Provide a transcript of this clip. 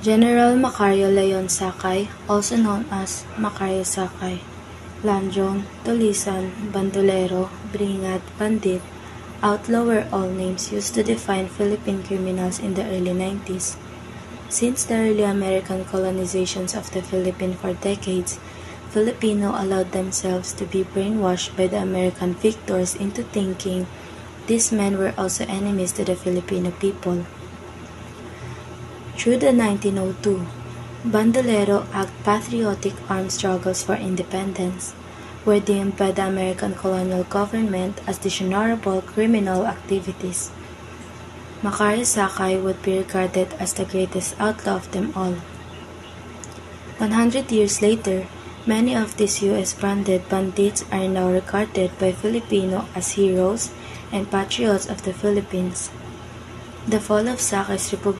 General Macario Leon Sakay, also known as Macario Sakay, Landron, Tulisan, Bandolero, Bringad, Bandit, outlaw were all names used to define Philippine criminals in the early 90s. Since the early American colonizations of the Philippines for decades, Filipino allowed themselves to be brainwashed by the American victors into thinking these men were also enemies to the Filipino people. Through the 1902 Bandolero Act, patriotic armed struggles for independence were deemed by the American colonial government as dishonorable criminal activities. Macario Sakay would be regarded as the greatest outlaw of them all. 100 years later, many of these US-branded bandits are now regarded by Filipino as heroes and patriots of the Philippines. The fall of Sakay's